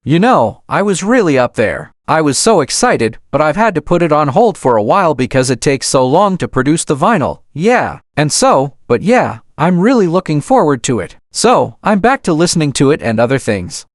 You know, I was really up there. I was so excited, but I've had to put it on hold for a while because it takes so long to produce the vinyl. Yeah. But yeah, I'm really looking forward to it. So, I'm back to listening to it and other things.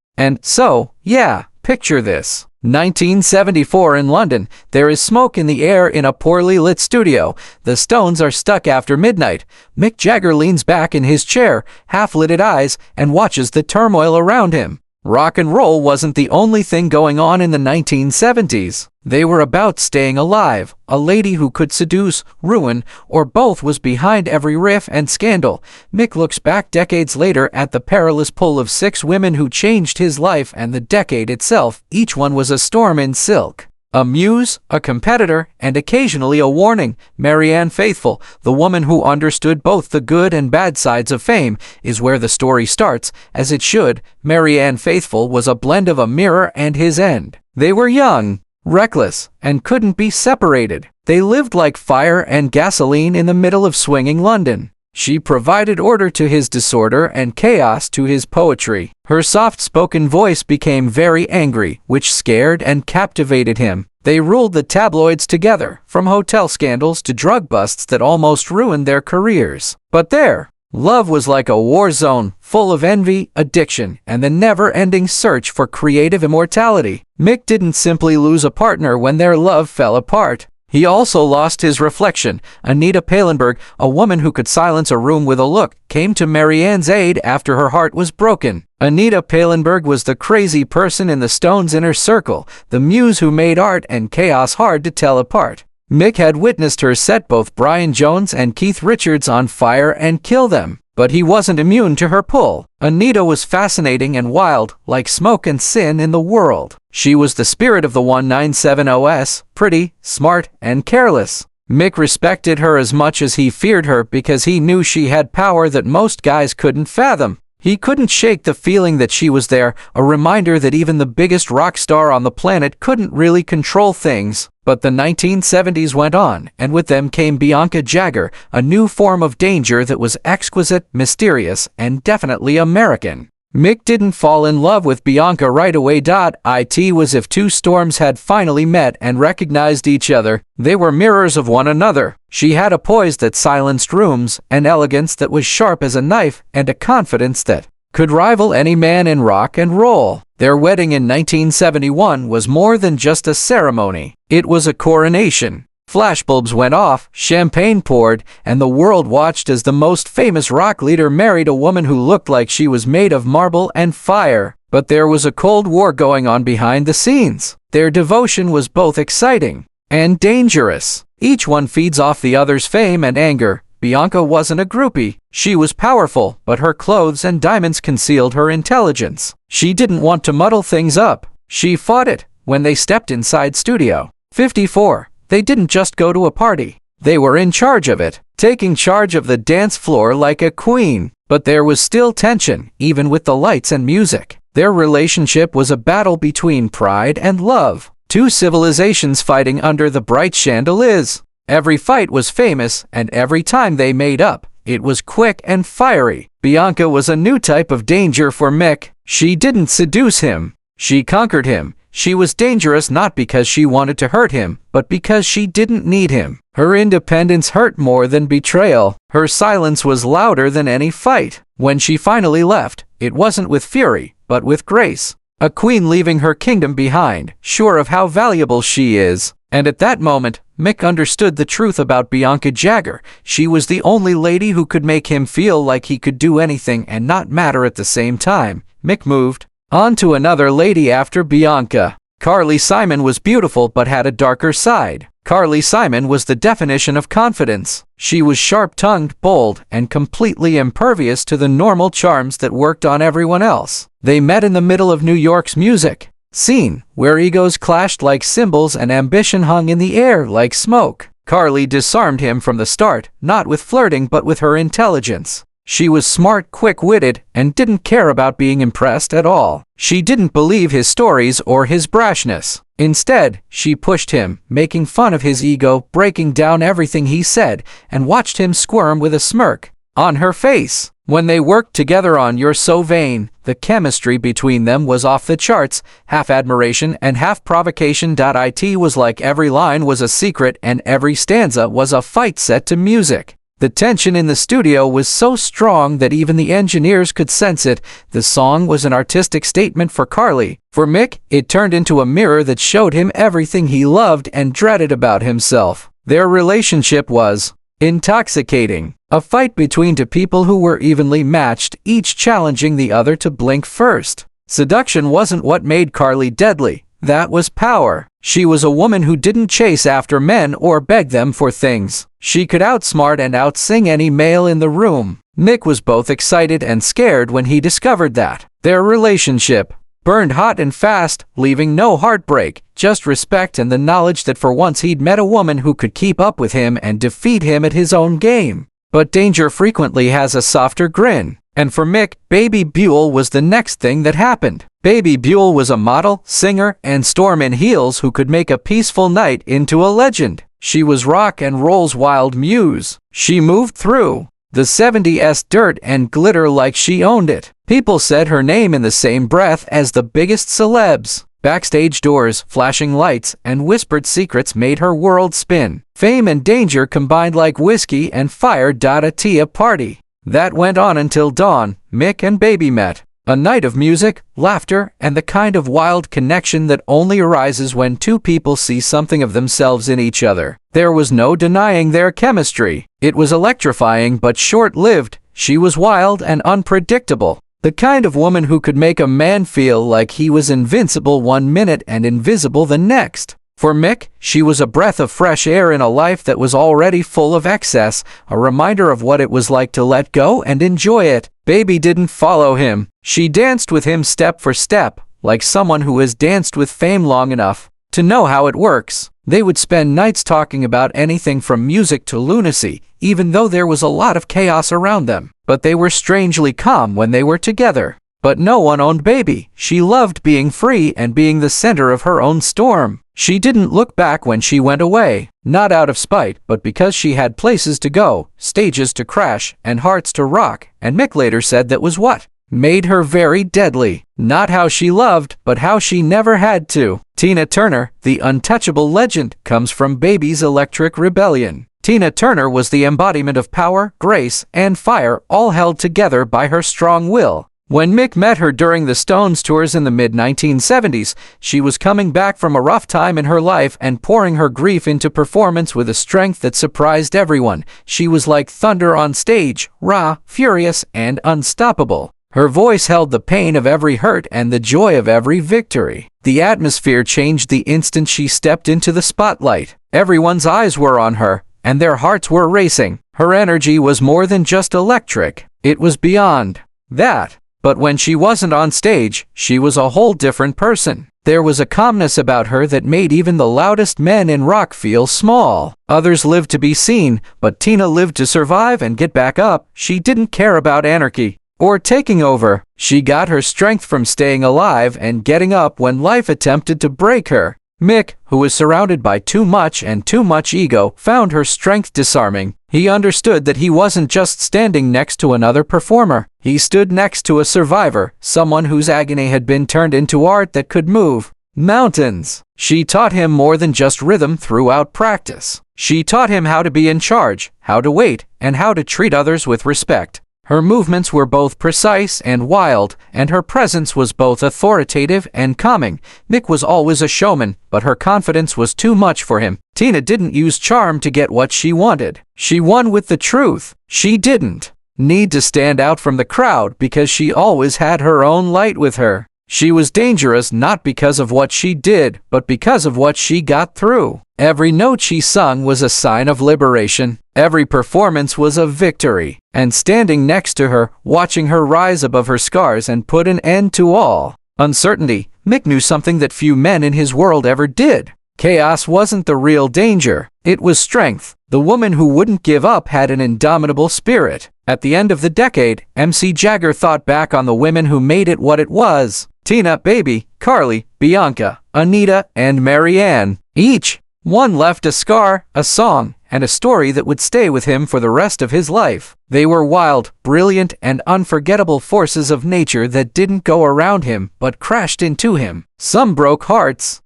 Yeah, picture this. 1974 in London. There is smoke in the air in a poorly lit studio. The Stones are stuck after midnight. Mick Jagger leans back in his chair, half-lidded eyes, and watches the turmoil around him. Rock and roll wasn't the only thing going on in the 1970s. They were about staying alive. A lady who could seduce, ruin, or both was behind every riff and scandal. Mick looks back decades later at the perilous pull of 6 women who changed his life and the decade itself. Each one was a storm in silk. A muse, a competitor, and occasionally a warning. Marianne Faithfull, the woman who understood both the good and bad sides of fame, is where the story starts, as it should. Marianne Faithfull was a blend of a mirror and his end. They were young, reckless, and couldn't be separated. They lived like fire and gasoline in the middle of swinging London. She provided order to his disorder and chaos to his poetry. Her soft-spoken voice became very angry, which scared and captivated him. They ruled the tabloids together, from hotel scandals to drug busts that almost ruined their careers. But their love was like a war zone, full of envy, addiction, and the never-ending search for creative immortality. Mick didn't simply lose a partner when their love fell apart. He also lost his reflection. Anita Pallenberg, a woman who could silence a room with a look, came to Marianne's aid after her heart was broken. Anita Pallenberg was the crazy person in the Stones' inner circle, the muse who made art and chaos hard to tell apart. Mick had witnessed her set both Brian Jones and Keith Richards on fire and kill them. But he wasn't immune to her pull. Anita was fascinating and wild, like smoke and sin in the world. She was the spirit of the 197OS, pretty, smart, and careless. Mick respected her as much as he feared her because he knew she had power that most guys couldn't fathom. He couldn't shake the feeling that she was there, a reminder that even the biggest rock star on the planet couldn't really control things. But the 1970s went on, and with them came Bianca Jagger, a new form of danger that was exquisite, mysterious, and definitely American. Mick didn't fall in love with Bianca right away. It was if two storms had finally met and recognized each other. They were mirrors of one another. She had a poise that silenced rooms, an elegance that was sharp as a knife, and a confidence that could rival any man in rock and roll. Their wedding in 1971 was more than just a ceremony. It was a coronation. Flashbulbs went off, champagne poured, and the world watched as the most famous rock leader married a woman who looked like she was made of marble and fire. But there was a cold war going on behind the scenes. Their devotion was both exciting and dangerous. Each one feeds off the other's fame and anger. Bianca wasn't a groupie. She was powerful, but her clothes and diamonds concealed her intelligence. She didn't want to muddle things up. She fought it. When they stepped inside Studio 54, they didn't just go to a party. They were in charge of it, taking charge of the dance floor like a queen. But there was still tension, even with the lights and music. Their relationship was a battle between pride and love. Two civilizations fighting under the bright chandeliers. Every fight was famous, and every time they made up, it was quick and fiery. Bianca was a new type of danger for Mick. She didn't seduce him. She conquered him. She was dangerous not because she wanted to hurt him, but because she didn't need him. Her independence hurt more than betrayal. Her silence was louder than any fight. When she finally left, it wasn't with fury, but with grace. A queen leaving her kingdom behind, sure of how valuable she is. And at that moment, Mick understood the truth about Bianca Jagger. She was the only lady who could make him feel like he could do anything and not matter at the same time. Mick moved on to another lady after Bianca. Carly Simon was beautiful but had a darker side. Carly Simon was the definition of confidence. She was sharp-tongued, bold, and completely impervious to the normal charms that worked on everyone else. They met in the middle of New York's music scene, where egos clashed like cymbals and ambition hung in the air like smoke. Carly disarmed him from the start, not with flirting but with her intelligence. She was smart, quick-witted, and didn't care about being impressed at all. She didn't believe his stories or his brashness. Instead, she pushed him, making fun of his ego, breaking down everything he said, and watched him squirm with a smirk on her face. When they worked together on You're So Vain, the chemistry between them was off the charts, half admiration and half provocation. It was like every line was a secret and every stanza was a fight set to music. The tension in the studio was so strong that even the engineers could sense it. The song was an artistic statement for Carly. For Mick, it turned into a mirror that showed him everything he loved and dreaded about himself. Their relationship was intoxicating. A fight between two people who were evenly matched, each challenging the other to blink first. Seduction wasn't what made Carly deadly. That was power. She was a woman who didn't chase after men or beg them for things. She could outsmart and outsing any male in the room. Mick was both excited and scared when he discovered that. Their relationship burned hot and fast, leaving no heartbreak, just respect and the knowledge that for once he'd met a woman who could keep up with him and defeat him at his own game. But danger frequently has a softer grin. And for Mick, Baby Buell was the next thing that happened. Baby Buell was a model, singer, and storm in heels who could make a peaceful night into a legend. She was rock and roll's wild muse. She moved through the 70s dirt and glitter like she owned it. People said her name in the same breath as the biggest celebs. Backstage doors, flashing lights, and whispered secrets made her world spin. Fame and danger combined like whiskey and fire. A tea party that went on until dawn. Mick and Baby met. A night of music, laughter, and the kind of wild connection that only arises when two people see something of themselves in each other. There was no denying their chemistry. It was electrifying but short-lived. She was wild and unpredictable. The kind of woman who could make a man feel like he was invincible one minute and invisible the next. For Mick, she was a breath of fresh air in a life that was already full of excess, a reminder of what it was like to let go and enjoy it. Baby didn't follow him. She danced with him step for step, like someone who has danced with fame long enough to know how it works. They would spend nights talking about anything from music to lunacy, even though there was a lot of chaos around them. But they were strangely calm when they were together. But no one owned Baby. She loved being free and being the center of her own storm. She didn't look back when she went away, not out of spite, but because she had places to go, stages to crash, and hearts to rock, and Mick later said that was what made her very deadly. Not how she loved, but how she never had to. Tina Turner, the untouchable legend, comes from Baby's electric rebellion. Tina Turner was the embodiment of power, grace, and fire, all held together by her strong will. When Mick met her during the Stones tours in the mid-1970s, she was coming back from a rough time in her life and pouring her grief into performance with a strength that surprised everyone. She was like thunder on stage, raw, furious, and unstoppable. Her voice held the pain of every hurt and the joy of every victory. The atmosphere changed the instant she stepped into the spotlight. Everyone's eyes were on her, and their hearts were racing. Her energy was more than just electric. It was beyond that. But when she wasn't on stage, she was a whole different person. There was a calmness about her that made even the loudest men in rock feel small. Others lived to be seen, but Tina lived to survive and get back up. She didn't care about anarchy or taking over. She got her strength from staying alive and getting up when life attempted to break her. Mick, who was surrounded by too much and too much ego, found her strength disarming. He understood that he wasn't just standing next to another performer. He stood next to a survivor, someone whose agony had been turned into art that could move mountains. She taught him more than just rhythm throughout practice. She taught him how to be in charge, how to wait, and how to treat others with respect. Her movements were both precise and wild, and her presence was both authoritative and calming. Mick was always a showman, but her confidence was too much for him. Tina didn't use charm to get what she wanted. She won with the truth. She didn't need to stand out from the crowd because she always had her own light with her. She was dangerous not because of what she did, but because of what she got through. Every note she sung was a sign of liberation. Every performance was a victory. And standing next to her, watching her rise above her scars and put an end to all uncertainty, Mick knew something that few men in his world ever did. Chaos wasn't the real danger. It was strength. The woman who wouldn't give up had an indomitable spirit. At the end of the decade, Mick Jagger thought back on the women who made it what it was. Tina, Baby, Carly, Bianca, Anita, and Marianne. Each one left a scar, a song, and a story that would stay with him for the rest of his life. They were wild, brilliant, and unforgettable forces of nature that didn't go around him but crashed into him. Some broke hearts,